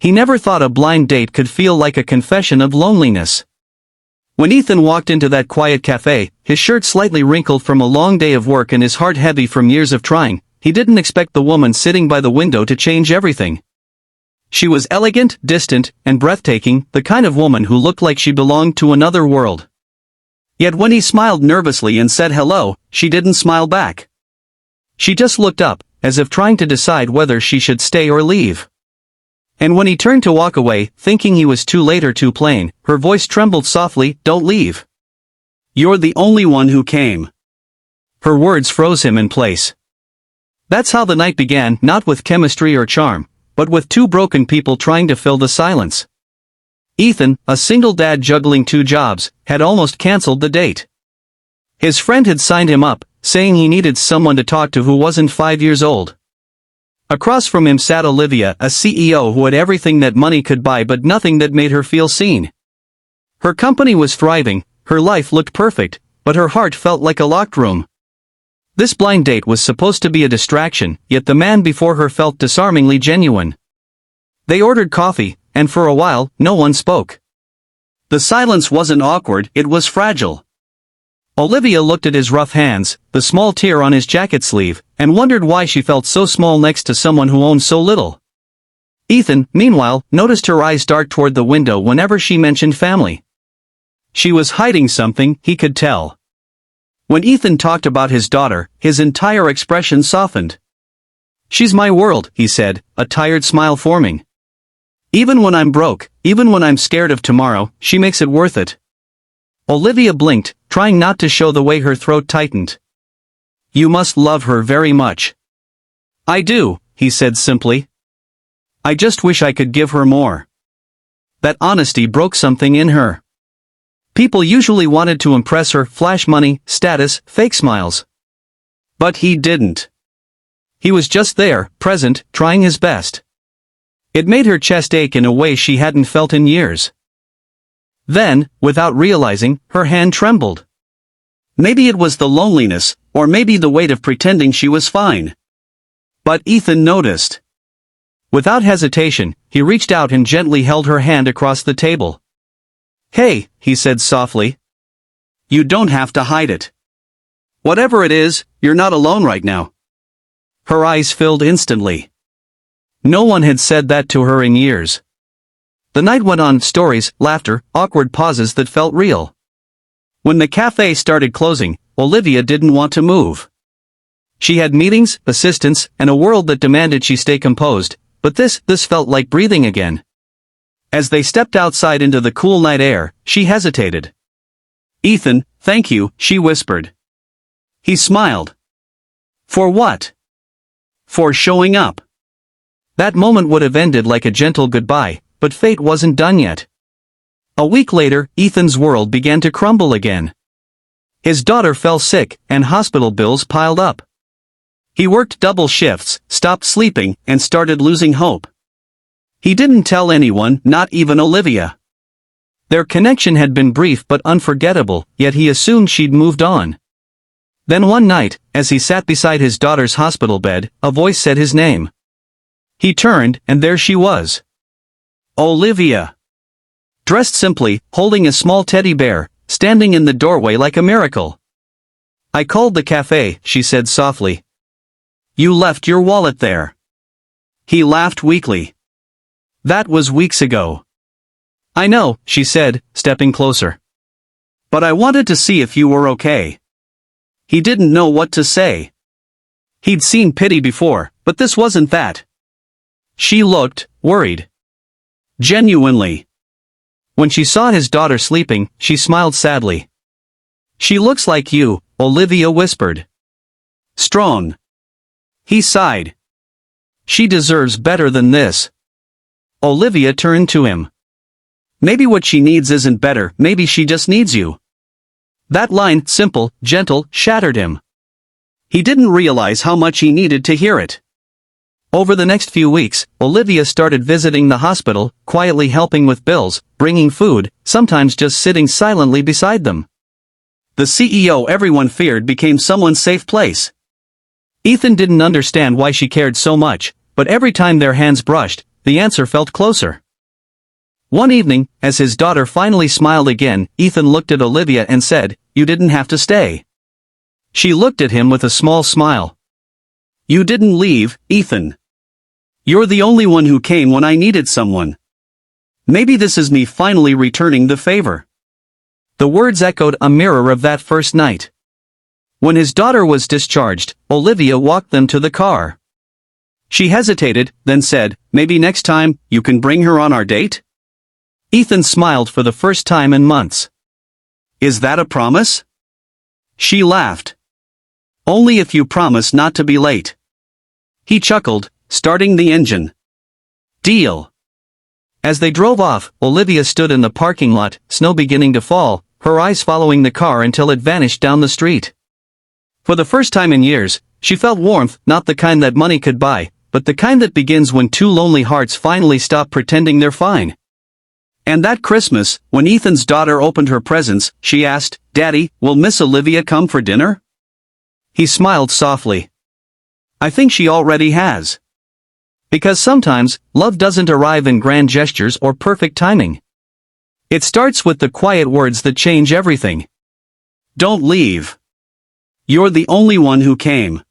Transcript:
He never thought a blind date could feel like a confession of loneliness. When Ethan walked into that quiet cafe, his shirt slightly wrinkled from a long day of work and his heart heavy from years of trying, he didn't expect the woman sitting by the window to change everything. She was elegant, distant, and breathtaking, the kind of woman who looked like she belonged to another world. Yet when he smiled nervously and said hello, she didn't smile back. She just looked up, as if trying to decide whether she should stay or leave. And when he turned to walk away, thinking he was too late or too plain, her voice trembled softly, "Don't leave. You're the only one who came." Her words froze him in place. That's how the night began, not with chemistry or charm, but with two broken people trying to fill the silence. Ethan, a single dad juggling two jobs, had almost cancelled the date. His friend had signed him up, saying he needed someone to talk to who wasn't 5 years old. Across from him sat Olivia, a CEO who had everything that money could buy but nothing that made her feel seen. Her company was thriving, her life looked perfect, but her heart felt like a locked room. This blind date was supposed to be a distraction, yet the man before her felt disarmingly genuine. They ordered coffee, and for a while, no one spoke. The silence wasn't awkward, it was fragile. Olivia looked at his rough hands, the small tear on his jacket sleeve, and wondered why she felt so small next to someone who owned so little. Ethan, meanwhile, noticed her eyes dart toward the window whenever she mentioned family. She was hiding something, he could tell. When Ethan talked about his daughter, his entire expression softened. "She's my world," he said, a tired smile forming. "Even when I'm broke, even when I'm scared of tomorrow, she makes it worth it." Olivia blinked, trying not to show the way her throat tightened. "You must love her very much." "I do," he said simply. "I just wish I could give her more." That honesty broke something in her. People usually wanted to impress her, flash money, status, fake smiles. But he didn't. He was just there, present, trying his best. It made her chest ache in a way she hadn't felt in years. Then, without realizing, her hand trembled. Maybe it was the loneliness, or maybe the weight of pretending she was fine. But Ethan noticed. Without hesitation, he reached out and gently held her hand across the table. "Hey," he said softly. "You don't have to hide it. Whatever it is, you're not alone right now." Her eyes filled instantly. No one had said that to her in years. The night went on, stories, laughter, awkward pauses that felt real. When the cafe started closing, Olivia didn't want to move. She had meetings, assistants, and a world that demanded she stay composed, but this felt like breathing again. As they stepped outside into the cool night air, she hesitated. "Ethan, thank you," she whispered. He smiled. "For what?" "For showing up." That moment would have ended like a gentle goodbye, but fate wasn't done yet. A week later, Ethan's world began to crumble again. His daughter fell sick, and hospital bills piled up. He worked double shifts, stopped sleeping, and started losing hope. He didn't tell anyone, not even Olivia. Their connection had been brief but unforgettable, yet he assumed she'd moved on. Then one night, as he sat beside his daughter's hospital bed, a voice said his name. He turned, and there she was. Olivia. Dressed simply, holding a small teddy bear, standing in the doorway like a miracle. "I called the cafe," she said softly. "You left your wallet there." He laughed weakly. "That was weeks ago." "I know," she said, stepping closer. "But I wanted to see if you were okay." He didn't know what to say. He'd seen pity before, but this wasn't that. She looked worried. Genuinely. When she saw his daughter sleeping, she smiled sadly. "She looks like you," Olivia whispered. "Strong." He sighed. "She deserves better than this." Olivia turned to him. "Maybe what she needs isn't better, maybe she just needs you." That line, simple, gentle, shattered him. He didn't realize how much he needed to hear it. Over the next few weeks, Olivia started visiting the hospital, quietly helping with bills, bringing food, sometimes just sitting silently beside them. The CEO everyone feared became someone's safe place. Ethan didn't understand why she cared so much, but every time their hands brushed, the answer felt closer. One evening, as his daughter finally smiled again, Ethan looked at Olivia and said, "You didn't have to stay." She looked at him with a small smile. "You didn't leave, Ethan. You're the only one who came when I needed someone. Maybe this is me finally returning the favor." The words echoed a mirror of that first night. When his daughter was discharged, Olivia walked them to the car. She hesitated, then said, "Maybe next time, you can bring her on our date?" Ethan smiled for the first time in months. "Is that a promise?" She laughed. "Only if you promise not to be late." He chuckled, starting the engine. "Deal." As they drove off, Olivia stood in the parking lot, snow beginning to fall, her eyes following the car until it vanished down the street. For the first time in years, she felt warmth, not the kind that money could buy, but the kind that begins when two lonely hearts finally stop pretending they're fine. And that Christmas, when Ethan's daughter opened her presents, she asked, "Daddy, will Miss Olivia come for dinner?" He smiled softly. "I think she already has." Because sometimes, love doesn't arrive in grand gestures or perfect timing. It starts with the quiet words that change everything. "Don't leave. You're the only one who came."